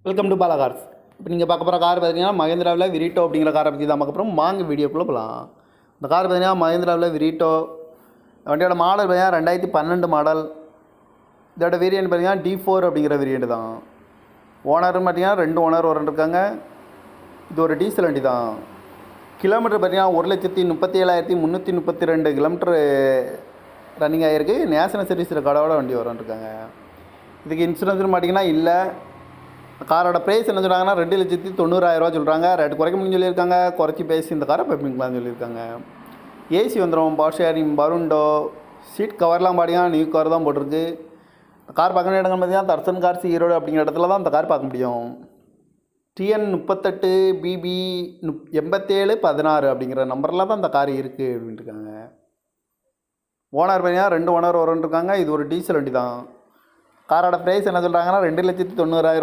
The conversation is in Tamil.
Welcome to Bala cars. இப்போ நீங்கள் பார்க்க போகிற கார் பார்த்தீங்கன்னா மஹேந்திராவில் விரிட்டோ அப்படிங்கிற காரை பற்றி தான் பார்க்க போகிறோம். வாங்க வீடியோக்குள்ளே போகலாம். இந்த கார் பார்த்தீங்கன்னா மஹேந்திராவில் விரிட்டோ. வண்டியோட மாடல் பார்த்தீங்கன்னா 2012 மாடல். இதோட வேரியன்ட் பார்த்தீங்கன்னா D4 அப்படிங்கிற வேரியன்ட் தான். ஓனர்னு பார்த்தீங்கன்னா 2 ஓனர் இருக்காங்க. இது ஒரு டீசல் வண்டி தான். கிலோமீட்டர் பார்த்தீங்கன்னா 1,37,332 கிலோமீட்டர் ரன்னிங் ஆகிருக்கு. நேஷனல் சர்வீஸ் ரெக்கார்டோட வண்டி இருக்காங்க. இதுக்கு இன்சூரன்ஸ்னு பார்த்தீங்கன்னா இல்லை. காரோட ப்ரைஸ் என்ன சொல்கிறாங்கன்னா 2,90,000 சொல்கிறாங்க. ரேட்டு குறைக்க முடியும்னு சொல்லியிருக்காங்க. குறைச்சி பேசி இந்த காரை பைப்பிங்களான்னு சொல்லியிருக்காங்க. ஏசி வந்துடும், பவர் ஷேரிங், பருண்டோ, சீட் கவர்லாம் பார்த்தீங்கன்னா நியூ கவர் தான் போட்டிருக்கு. கார் பார்க்க இடங்கள் பார்த்தீங்கன்னா தர்சன் கார்ஸ் ஈரோடு அப்படிங்கிற இடத்துல தான் இந்த கார் பார்க்க முடியும். TN 38 BB 8716 அப்படிங்கிற நம்பரில் தான் இந்த கார் இருக்குது அப்படின்ட்டு இருக்காங்க. ஓனர் பார்த்தீங்கன்னா 2 ஓனர் இருக்காங்க. இது ஒரு டீசல் வண்டி தான். காரோட ப்ரைஸ் என்ன சொல்கிறாங்கன்னா 2,90,000 சொல்கிறாங்க.